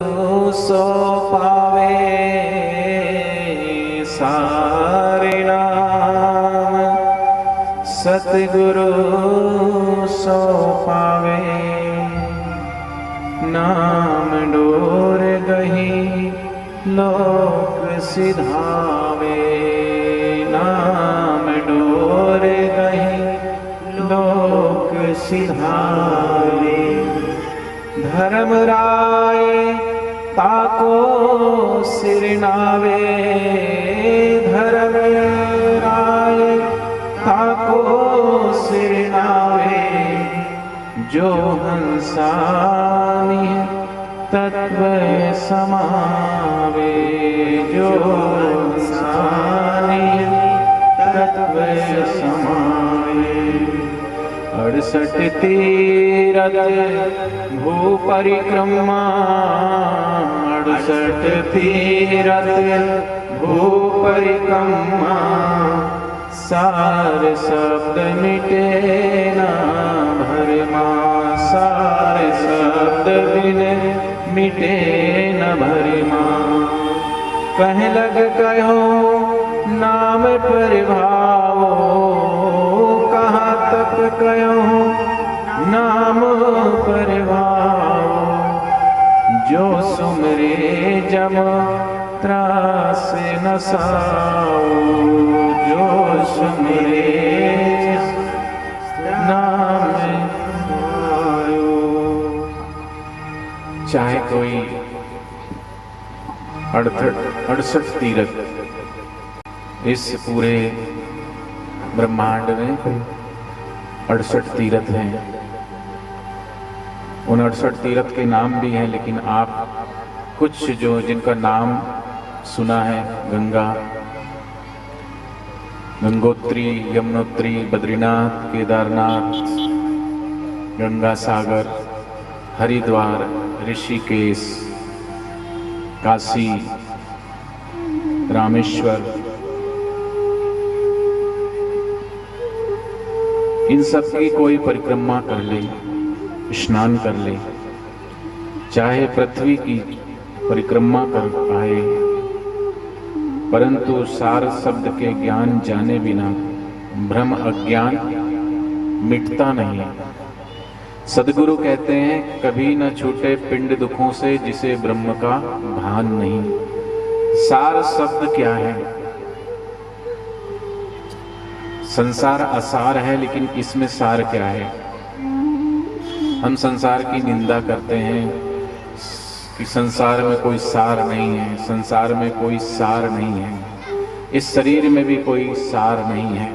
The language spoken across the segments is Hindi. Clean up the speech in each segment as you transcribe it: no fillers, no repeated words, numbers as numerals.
सो पावे सारे नाम, सतगुरु सो पावे। नाम डोर गही लोक सिधावे, नाम डोर गही लोक सिधावे। धर्मराय ताको सिर नावे, धर्मराय ताको सिर नावे। जो हंसानी तत्व समावे, जो हंसानी तत्व समावे। 68 तीरथ भू परिक्रमा, 68 तीरथ भू परिक्रमा। सार शब्द मिटे ना भरमा, सार शब्द बिन मिटे न भरमा। कह लग कहो नाम प्रभावो, कहाँ तक कहो नाम प्रभाव। जो सुमरे जम त्रास न साओ, जो सुमरे नाम आयो। चाहे कोई 68 तीरथ, इस पूरे ब्रह्मांड में 68 तीरथ हैं। उन 68 तीरथ के नाम भी हैं, लेकिन आप कुछ जो जिनका नाम सुना है, गंगा, गंगोत्री, यमुनोत्री, बद्रीनाथ, केदारनाथ, गंगा सागर, हरिद्वार, ऋषिकेश, काशी, रामेश्वर, इन सब की कोई परिक्रमा कर ले, स्नान कर ले, चाहे पृथ्वी की परिक्रमा कर पाए, परंतु सार शब्द के ज्ञान जाने बिना भ्रम अज्ञान मिटता नहीं। सदगुरु कहते हैं, कभी न छूटे पिंड दुखों से जिसे ब्रह्म का भान नहीं। सार शब्द क्या है? संसार असार है, लेकिन इसमें सार क्या है? हम संसार की निंदा करते हैं कि संसार में कोई सार नहीं है, संसार में कोई सार नहीं है, इस शरीर में भी कोई सार नहीं है।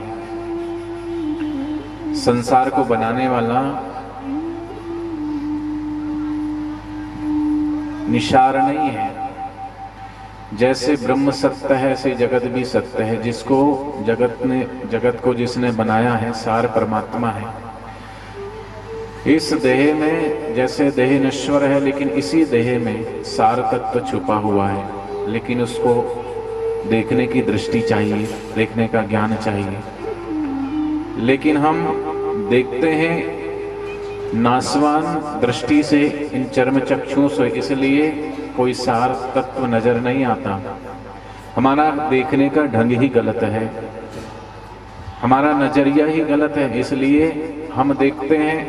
संसार को बनाने वाला निशार नहीं है। जैसे ब्रह्म सत्य है, ऐसे जगत भी सत्य है। जिसको जगत को जिसने बनाया है, सार परमात्मा है। इस देह में, जैसे देह नश्वर है, लेकिन इसी देह में सार तत्व छुपा हुआ है, लेकिन उसको देखने की दृष्टि चाहिए, देखने का ज्ञान चाहिए। लेकिन हम देखते हैं नासवान दृष्टि से, इन चर्म चक्षुओं से, इसलिए कोई सार तत्व नजर नहीं आता। हमारा देखने का ढंग ही गलत है, हमारा नजरिया ही गलत है, इसलिए हम देखते हैं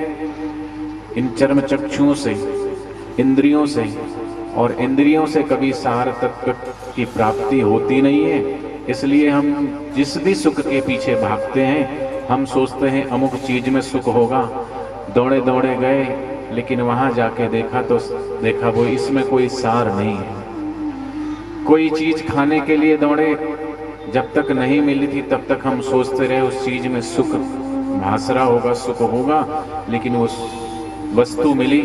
इन चर्म चक्षुओं से, इंद्रियों से, और इंद्रियों से कभी सार तत्व की प्राप्ति होती नहीं है। इसलिए हम जिस भी सुख के पीछे भागते हैं, हम सोचते हैं अमुक चीज में सुख होगा, दौड़े दौड़े गए, लेकिन वहां जाके देखा तो देखा वो इसमें कोई सार नहीं है। कोई चीज खाने के लिए दौड़े, जब तक नहीं मिली थी तब तक हम सोचते रहे उस चीज में सुख भासरा होगा, सुख होगा, लेकिन वो वस्तु मिली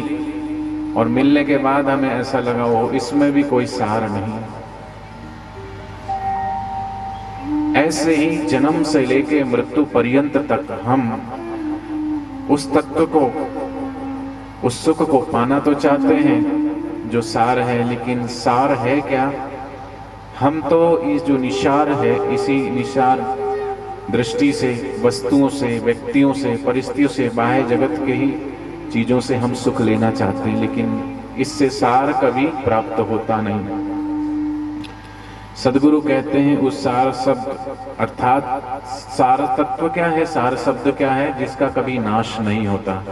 और मिलने के बाद हमें ऐसा लगा वो इसमें भी कोई सार नहीं। ऐसे ही जन्म से लेके मृत्यु पर्यंत तक हम उस तत्व को, उस सुख को पाना तो चाहते हैं जो सार है, लेकिन सार है क्या? हम तो इस जो निशार है, इसी निशार दृष्टि से, वस्तुओं से, व्यक्तियों से, परिस्थितियों से, बाह्य जगत के ही चीजों से हम सुख लेना चाहते हैं, लेकिन इससे सार कभी प्राप्त होता नहीं। सदगुरु कहते हैं उस सार शब्द अर्थात सार तत्व क्या है, सार शब्द क्या है, जिसका कभी नाश नहीं होता।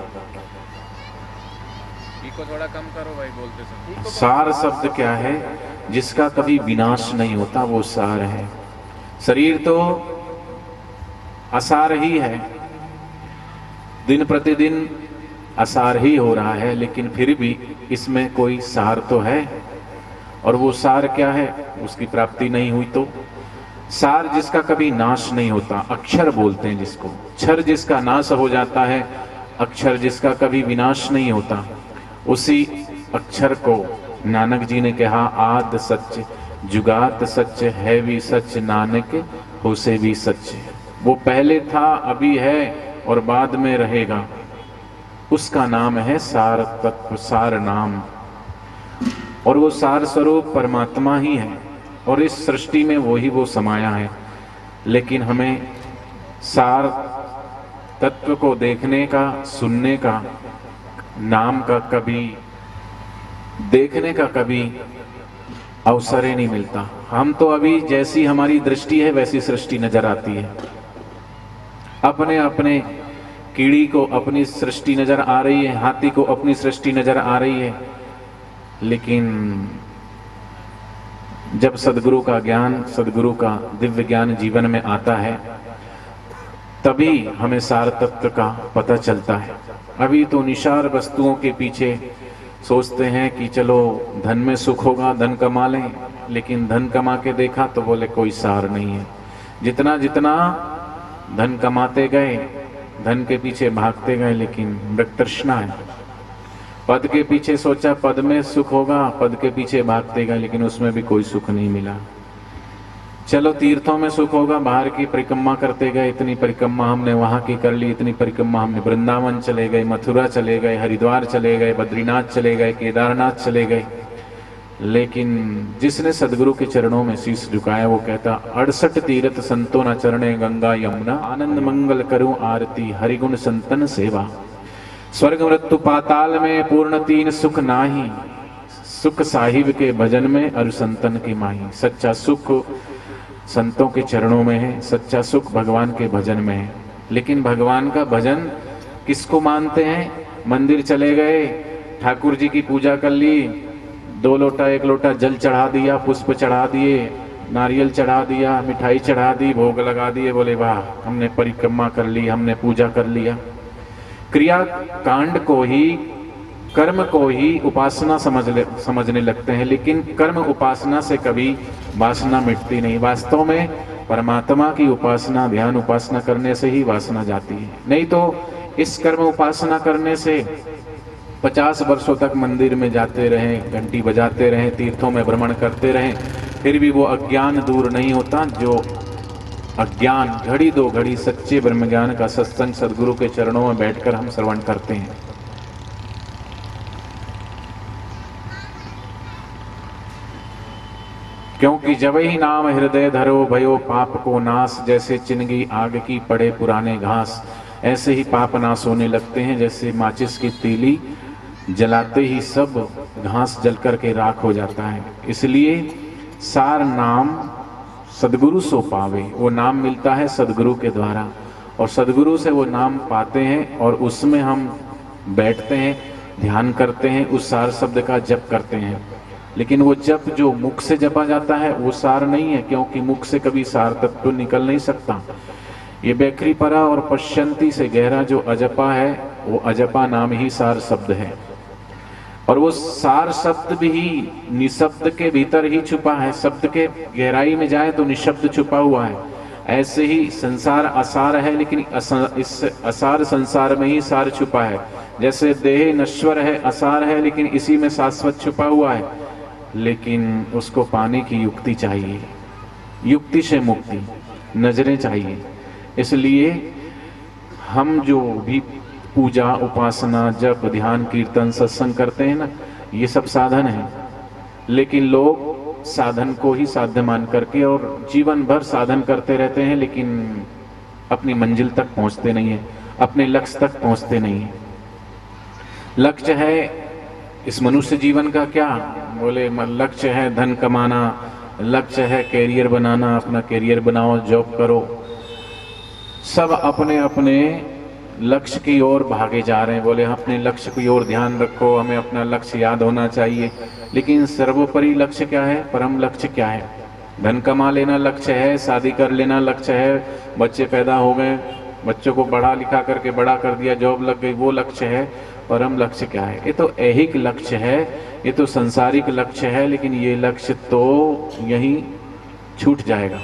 को थोड़ा कम करो भाई, बोलते समय। सार शब्द क्या है, जिसका कभी विनाश नहीं होता, वो सार है। शरीर तो असार ही है, दिन प्रतिदिन असार ही हो रहा है, लेकिन फिर भी इसमें कोई सार तो है। और वो सार क्या है, उसकी प्राप्ति नहीं हुई तो सार जिसका कभी नाश नहीं होता, अक्षर बोलते हैं जिसको, क्षर जिसका नाश हो जाता है, अक्षर जिसका कभी विनाश नहीं होता, उसी अक्षर को नानक जी ने कहा आद सच जुगात सच है भी सच नानक होसे भी सच। वो पहले था, अभी है और बाद में रहेगा, उसका नाम है सार तत्व, सार नाम। और वो सार स्वरूप परमात्मा ही है और इस सृष्टि में वो समाया है। लेकिन हमें सार तत्व को देखने का, सुनने का, नाम का कभी देखने का कभी अवसर ही नहीं मिलता। हम तो अभी जैसी हमारी दृष्टि है वैसी सृष्टि नजर आती है। अपने अपने कीड़ी को अपनी सृष्टि नजर आ रही है, हाथी को अपनी सृष्टि नजर आ रही है। लेकिन जब सदगुरु का ज्ञान, सदगुरु का दिव्य ज्ञान जीवन में आता है, तभी हमें सार तत्व का पता चलता है। अभी तो निशार वस्तुओं के पीछे सोचते हैं कि चलो धन में सुख होगा, धन कमा लें, लेकिन धन कमा के देखा तो बोले कोई सार नहीं है। जितना जितना धन कमाते गए, धन के पीछे भागते गए, लेकिन मृग तृष्णा है। पद के पीछे सोचा पद में सुख होगा, पद के पीछे भागते गए, लेकिन उसमें भी कोई सुख नहीं मिला। चलो तीर्थों में सुख होगा, बाहर की परिक्रमा करते गए, इतनी परिक्रमा हमने वहां की कर ली, इतनी परिक्रमा हमने वृंदावन चले गए, मथुरा चले गए, हरिद्वार चले गए, बद्रीनाथ चले गए, केदारनाथ चले गए। लेकिन जिसने सदगुरु के चरणों में शीश झुकाया वो कहता 68 तीर्थ संतो न चरणे गंगा यमुना, आनंद मंगल करूं आरती हरिगुण संतन सेवा। स्वर्ग मृत्यु पाताल में पूर्ण तीन सुख नाही, सुख साहिब के भजन में अरु संतन की माही। सच्चा सुख संतों के चरणों में है, सच्चा सुख भगवान के भजन में है। लेकिन भगवान का भजन किसको मानते हैं? मंदिर चले गए, ठाकुर जी की पूजा कर ली, 2 लोटा 1 लोटा जल चढ़ा दिया, पुष्प चढ़ा दिए, नारियल चढ़ा दिया, मिठाई चढ़ा दी, भोग लगा दिए, बोले वाह हमने परिक्रमा कर ली, हमने पूजा कर लिया। क्रिया कांड को ही, कर्म को ही उपासना समझने लगते हैं, लेकिन कर्म उपासना से कभी वासना मिटती नहीं। वास्तव में परमात्मा की उपासना, ध्यान उपासना करने से ही वासना जाती है। नहीं तो इस कर्म उपासना करने से 50 वर्षों तक मंदिर में जाते रहें, घंटी बजाते रहें, तीर्थों में भ्रमण करते रहें, फिर भी वो अज्ञान दूर नहीं होता। जो अज्ञान घड़ी 2 घड़ी सच्चे ब्रह्म ज्ञान का सत्संग सदगुरु के चरणों में बैठकर हम श्रवण करते हैं। क्योंकि जब ही नाम हृदय धरो भयो पाप को नाश, जैसे चिनगी आग की पड़े पुराने घास, ऐसे ही पाप नाश होने लगते हैं। जैसे माचिस की तीली जलाते ही सब घास जल करके राख हो जाता है। इसलिए सार नाम सदगुरु सो पावे, वो नाम मिलता है सदगुरु के द्वारा, और सदगुरु से वो नाम पाते हैं और उसमें हम बैठते हैं, ध्यान करते हैं, उस सार शब्द का जप करते हैं। लेकिन वो जप जो मुख से जपा जाता है वो सार नहीं है, क्योंकि मुख से कभी सार तत्व निकल नहीं सकता। ये बैखरी परा और पश्यंती से गहरा जो अजपा है, वो अजपा नाम ही सार शब्द है। और वो सार शब्द भी निशब्द के भीतर ही छुपा है। शब्द के गहराई में जाए तो निशब्द छुपा हुआ है। ऐसे ही संसार असार है, लेकिन इस असार संसार में ही सार छुपा है। जैसे देह नश्वर है, असार है, लेकिन इसी में शाश्वत छुपा हुआ है। लेकिन उसको पाने की युक्ति चाहिए, युक्ति से मुक्ति, नजरें चाहिए। इसलिए हम जो भी पूजा, उपासना, जप, ध्यान, कीर्तन, सत्संग करते हैं ना, ये सब साधन है। लेकिन लोग साधन को ही साध्य मान करके और जीवन भर साधन करते रहते हैं, लेकिन अपनी मंजिल तक पहुंचते नहीं है, अपने लक्ष्य तक पहुंचते नहीं है। लक्ष्य है इस मनुष्य जीवन का क्या? बोले लक्ष्य है धन कमाना, लक्ष्य है कैरियर बनाना, अपना कैरियर बनाओ, जॉब करो। सब अपने अपने लक्ष्य की ओर भागे जा रहे हैं। बोले अपने लक्ष्य की ओर ध्यान रखो, हमें अपना लक्ष्य याद होना चाहिए। लेकिन सर्वोपरि लक्ष्य क्या है? परम लक्ष्य क्या है? धन कमा लेना लक्ष्य है, शादी कर लेना लक्ष्य है, बच्चे पैदा हो गए, बच्चों को पढ़ा लिखा करके बड़ा कर दिया, जॉब लग गई, वो लक्ष्य है। परम लक्ष्य क्या है? ये तो ऐहिक लक्ष्य है, ये तो संसारिक लक्ष्य है, लेकिन ये लक्ष्य तो यहीं छूट जाएगा।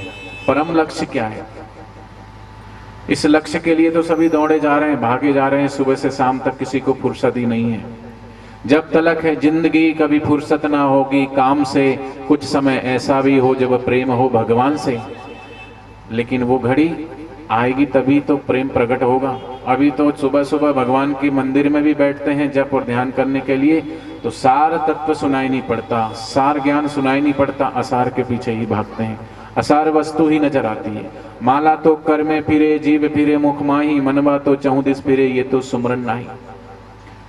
परम लक्ष्य क्या है? इस लक्ष्य के लिए तो सभी दौड़े जा रहे हैं, भागे जा रहे हैं, सुबह से शाम तक किसी को फुर्सत ही नहीं है। जब तलक है जिंदगी कभी फुर्सत ना होगी काम से, कुछ समय ऐसा भी हो जब प्रेम हो भगवान से। लेकिन वो घड़ी आएगी तभी तो प्रेम प्रकट होगा। अभी तो सुबह सुबह भगवान के मंदिर में भी बैठते हैं जप और ध्यान करने के लिए, तो सार तत्व सुनाई नहीं पड़ता, सार ज्ञान सुनाई नहीं पड़ता, असार के पीछे ही भागते हैं, असार वस्तु ही नजर आती है। माला तो कर में फिरे, जीव फिरे मुख माही, मनवा तो चहुदिस फिरे, ये तो सुमरन नाही।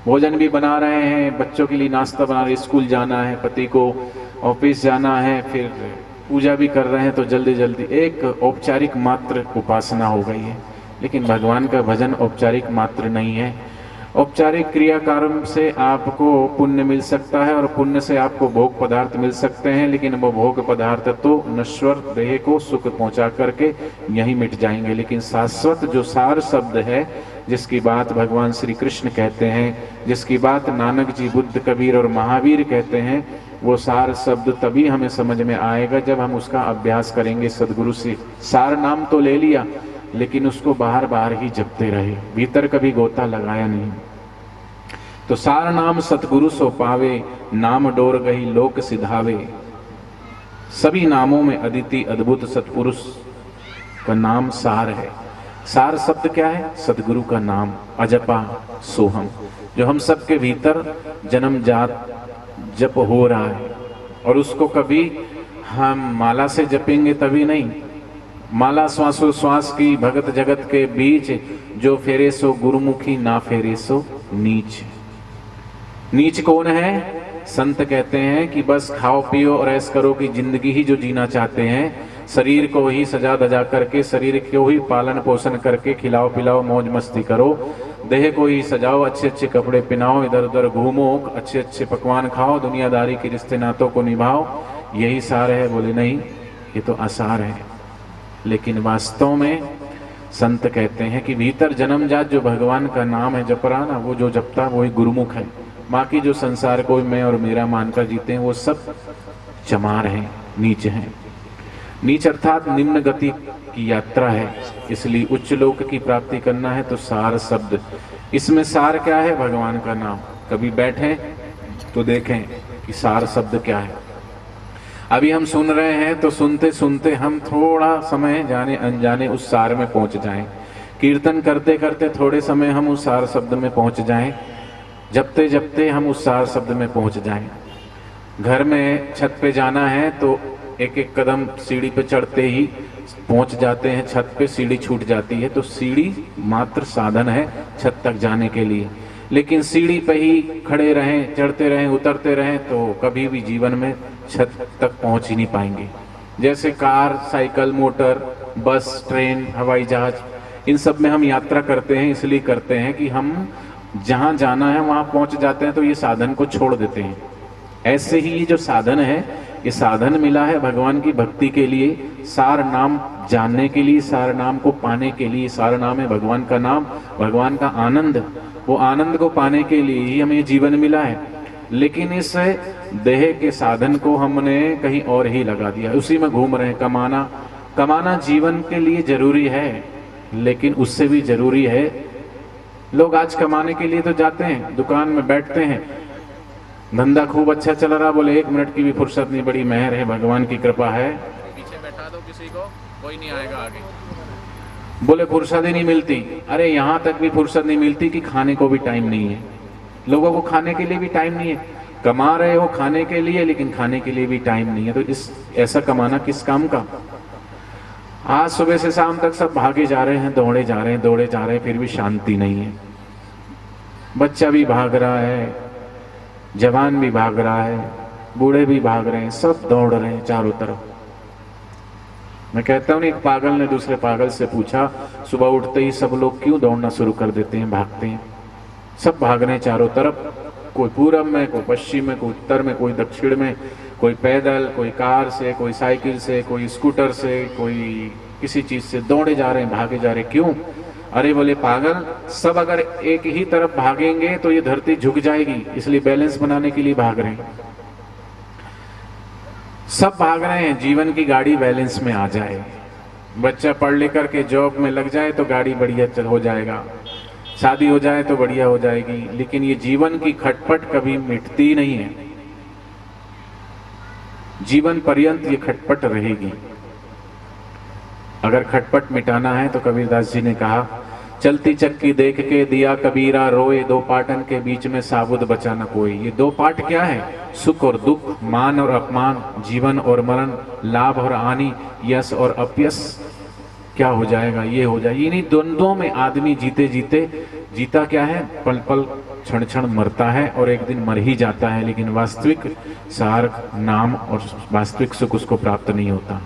भोजन भी बना रहे हैं, बच्चों के लिए नाश्ता बना रहे, स्कूल जाना है, पति को ऑफिस जाना है, फिर पूजा भी कर रहे हैं, तो जल्दी जल्दी एक औपचारिक मात्र उपासना हो गई है। लेकिन भगवान का भजन औपचारिक मात्र नहीं है। औपचारिक क्रियाकर्म से आपको पुण्य मिल सकता है और पुण्य से आपको भोग पदार्थ मिल सकते हैं, लेकिन वो भोग पदार्थ तो नश्वर देह को सुख पहुंचा करके यहीं मिट जाएंगे। लेकिन शाश्वत जो सार शब्द है, जिसकी बात भगवान श्री कृष्ण कहते हैं, जिसकी बात नानक जी, बुद्ध, कबीर और महावीर कहते हैं, वो सार शब्द तभी हमें समझ में आएगा जब हम उसका अभ्यास करेंगे सदगुरु से। सार नाम तो ले लिया, लेकिन उसको बाहर बाहर ही जपते रहे, भीतर कभी गोता लगाया नहीं। तो सार नाम सतगुरु सो पावे, नाम डोर गई लोक सिधावे। सभी नामों में अदिति अद्भुत सतपुरुष का नाम सार है। सार शब्द क्या है? सतगुरु का नाम, अजपा सोहम, जो हम सबके भीतर जन्म जात जप हो रहा है। और उसको कभी हम माला से जपेंगे तभी नहीं, माला श्वासोश्वास की भगत जगत के बीच, जो फेरे सो गुरुमुखी, ना फेरे सो नीच। नीच कौन है? संत कहते हैं कि बस खाओ पियो और ऐश करो की जिंदगी ही जो जीना चाहते हैं, शरीर को ही सजा धजा करके, शरीर को ही पालन पोषण करके, खिलाओ पिलाओ मौज मस्ती करो, देह को ही सजाओ, अच्छे अच्छे कपड़े पहनाओ, इधर उधर घूमो, अच्छे अच्छे पकवान खाओ, दुनियादारी के रिश्ते नातों को निभाओ, यही सार है। बोले नहीं, ये तो आसार है। लेकिन वास्तव में संत कहते हैं कि भीतर जन्मजात जो भगवान का नाम है जप रहा ना, वो जो जपता वही गुरुमुख है। बाकी जो संसार को मैं और मेरा मानकर जीते हैं, वो सब चमार हैं, नीच हैं। नीच अर्थात निम्न गति की यात्रा है, इसलिए उच्च लोक की प्राप्ति करना है तो सार शब्द। इसमें सार क्या है? भगवान का नाम। कभी बैठे तो देखें कि सार शब्द क्या है। अभी हम सुन रहे हैं तो सुनते सुनते हम थोड़ा समय जाने अनजाने उस सार में पहुंच जाएं। कीर्तन करते करते थोड़े समय हम उस सार शब्द में पहुंच जाएं, जपते जपते हम उस सार शब्द में पहुंच जाएं। घर में छत पे जाना है तो एक एक कदम सीढ़ी पे चढ़ते ही पहुंच जाते हैं, छत पे सीढ़ी छूट जाती है। तो सीढ़ी मात्र साधन है छत तक जाने के लिए, लेकिन सीढ़ी पे ही खड़े रहें, चढ़ते रहें, उतरते रहें तो कभी भी जीवन में छत तक पहुंच ही नहीं पाएंगे। जैसे कार, साइकिल, मोटर, बस, ट्रेन, हवाई जहाज, इन सब में हम यात्रा करते हैं, इसलिए करते हैं कि हम जहां जाना है वहां पहुंच जाते हैं तो ये साधन को छोड़ देते हैं। ऐसे ही ये जो साधन है, ये साधन मिला है भगवान की भक्ति के लिए, सार नाम जानने के लिए, सार नाम को पाने के लिए। सार नाम है भगवान का नाम, भगवान का आनंद। वो आनंद को पाने के लिए ही हमें जीवन मिला है। लेकिन इस देह के साधन को हमने कहीं और ही लगा दिया, उसी में घूम रहे हैं। कमाना जीवन के लिए जरूरी है, लेकिन उससे भी जरूरी है, लोग आज कमाने के लिए तो जाते हैं, दुकान में बैठते हैं, धंधा खूब अच्छा चल रहा, बोले 1 मिनट की भी फुर्सत नहीं, बड़ी मेहर है, भगवान की कृपा है। पीछे बैठा दो किसी को, कोई नहीं आएगा आगे। बोले फुर्सत ही नहीं मिलती। अरे यहाँ तक भी फुर्सत नहीं मिलती कि खाने को भी टाइम नहीं है। लोगों को खाने के लिए भी टाइम नहीं है। कमा रहे हो खाने के लिए, लेकिन खाने के लिए भी टाइम नहीं है। तो ऐसा कमाना किस काम का? आज सुबह से शाम तक सब भागे जा रहे हैं, दौड़े जा रहे हैं, फिर भी शांति नहीं है। बच्चा भी भाग रहा है, जवान भी भाग रहा है, बूढ़े भी भाग रहे हैं, सब दौड़ रहे हैं चारों तरफ। मैं कहता हूँ एक पागल ने दूसरे पागल से पूछा, सुबह उठते ही सब लोग क्यों दौड़ना शुरू कर देते हैं, भागते हैं? सब भाग रहे हैं चारों तरफ, कोई पूरब में, कोई पश्चिम में, कोई उत्तर में, कोई दक्षिण में, कोई पैदल, कोई कार से, कोई साइकिल से, कोई स्कूटर से, कोई किसी चीज से दौड़े जा रहे हैं, भागे जा रहे हैं। क्यों? अरे बोले पागल, सब अगर एक ही तरफ भागेंगे तो ये धरती झुक जाएगी, इसलिए बैलेंस बनाने के लिए भाग रहे हैं। सब भाग रहे हैं जीवन की गाड़ी बैलेंस में आ जाए, बच्चा पढ़ लिख करके जॉब में लग जाए तो गाड़ी बढ़िया हो जाएगा, शादी हो जाए तो बढ़िया हो जाएगी, लेकिन ये जीवन की खटपट कभी मिटती नहीं है, जीवन पर्यंत ये खटपट रहेगी। अगर खटपट मिटाना है तो कबीरदास जी ने कहा, चलती चक्की देख के दिया कबीरा रोए, दो पाटन के बीच में साबुत बचा न कोई। ये दो पाट क्या है? सुख और दुख, मान और अपमान, जीवन और मरण, लाभ और हानि, यश और अपयश। क्या हो जाएगा? ये हो जाएगा। इन्हीं द्वंद्वों में आदमी जीते जीते, जीता क्या है? पल पल क्षण क्षण मरता है और एक दिन मर ही जाता है, लेकिन वास्तविक सार, नाम और वास्तविक सुख उसको प्राप्त नहीं होता।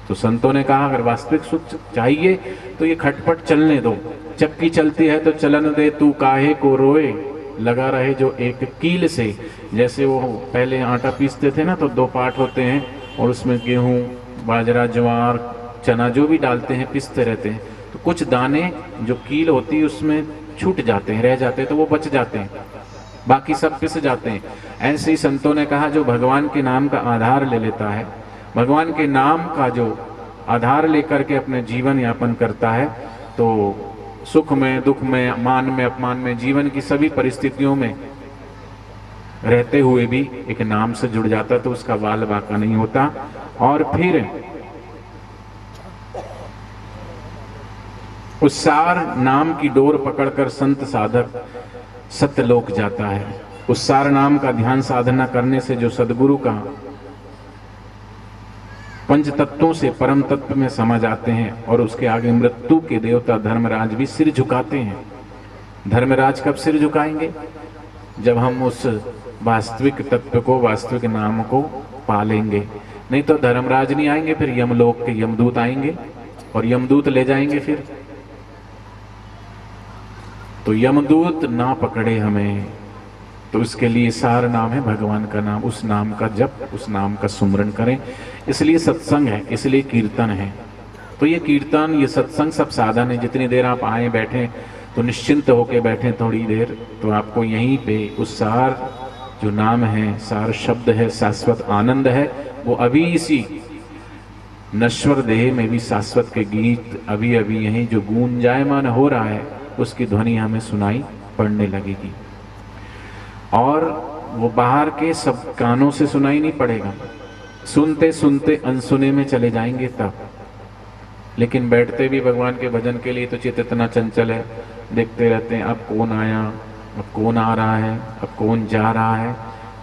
तो संतों ने कहा अगर वास्तविक सुख चाहिए तो ये खटपट चलने दो, चक्की चलती है तो चलन दे, तू काहे को रोए, लगा रहे जो एक कील से। जैसे वो पहले आटा पीसते थे ना, तो दो पार्ट होते हैं और उसमें गेहूं, बाजरा, ज्वार, चना जो भी डालते हैं पीसते रहते हैं, तो कुछ दाने जो कील होती है उसमें छूट जाते हैं, रह जाते हैं, तो वो बच जाते हैं, बाकी सब पिस जाते हैं। ऐसे ही संतों ने कहा जो भगवान के नाम का आधार ले लेता है, भगवान के नाम का जो आधार लेकर के अपने जीवन यापन करता है, तो सुख में, दुख में, मान में, अपमान में, जीवन की सभी परिस्थितियों में रहते हुए भी एक नाम से जुड़ जाता, तो उसका बाल बाका नहीं होता। और फिर उस सार नाम की डोर पकड़कर संत साधक सत्यलोक जाता है। उस सार नाम का ध्यान साधना करने से जो सदगुरु का पंच तत्वों से परम तत्व में समा जाते हैं, और उसके आगे मृत्यु के देवता धर्मराज भी सिर झुकाते हैं। धर्मराज कब सिर झुकाएंगे? जब हम उस वास्तविक तत्व को, वास्तविक नाम को पालेंगे। नहीं तो धर्मराज नहीं आएंगे, फिर यमलोक के यमदूत आएंगे और यमदूत ले जाएंगे। फिर तो यमदूत ना पकड़े हमें, तो उसके लिए सार नाम है भगवान का नाम, उस नाम का जप, उस नाम का सुमरन करें। इसलिए सत्संग है, इसलिए कीर्तन है। तो ये कीर्तन, ये सत्संग सब साधन है। जितनी देर आप आए बैठे तो निश्चिंत होके बैठे थोड़ी देर, तो आपको यहीं पे उस सार जो नाम है, सार शब्द है, शाश्वत आनंद है, वो अभी इसी नश्वर देह में भी शाश्वत के गीत अभी अभी यहीं जो गूंजायमान हो रहा है, उसकी ध्वनि हमें सुनाई पड़ने लगेगी। और वो बाहर के सब कानों से सुनाई नहीं पड़ेगा, सुनते सुनते अनसुने में चले जाएंगे तब। लेकिन बैठते भी भगवान के भजन के लिए तो चित्त इतना चंचल है, देखते रहते हैं अब कौन आया, अब कौन आ रहा है, अब कौन जा रहा है।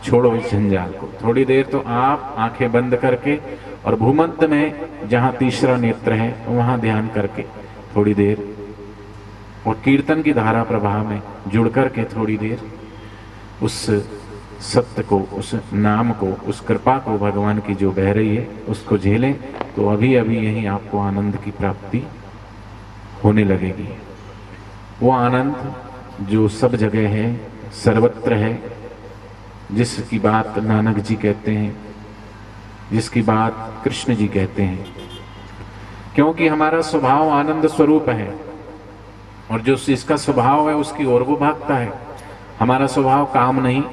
छोड़ो इस जंजाल को। थोड़ी देर तो आप आंखें बंद करके और भूमध्य में जहाँ तीसरा नेत्र है वहाँ ध्यान करके थोड़ी देर, और कीर्तन की धारा प्रवाह में जुड़ करके थोड़ी देर उस सत्य को, उस नाम को, उस कृपा को भगवान की जो बह रही है उसको झेलें, तो अभी अभी यहीं आपको आनंद की प्राप्ति होने लगेगी। वो आनंद जो सब जगह है, सर्वत्र है, जिसकी बात नानक जी कहते हैं, जिसकी बात कृष्ण जी कहते हैं। क्योंकि हमारा स्वभाव आनंद स्वरूप है, और जो जिसका स्वभाव है उसकी ओर वो भागता है। हमारा स्वभाव काम नहीं,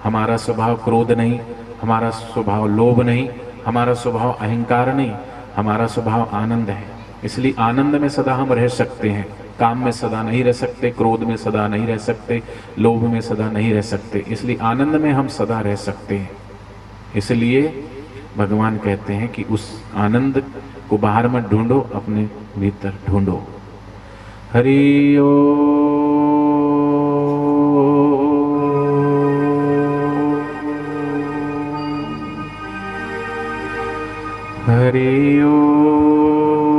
हमारा स्वभाव क्रोध नहीं, हमारा स्वभाव लोभ नहीं, हमारा स्वभाव अहंकार नहीं, हमारा स्वभाव आनंद है। इसलिए आनंद में सदा हम रह सकते हैं, काम में सदा नहीं रह सकते, क्रोध में सदा नहीं रह सकते, लोभ में सदा नहीं रह सकते। इसलिए आनंद में हम सदा रह सकते हैं। इसलिए भगवान कहते हैं कि उस आनंद को बाहर मत ढूंढो, अपने भीतर ढूंढो। हरि ओम। हरि ओम।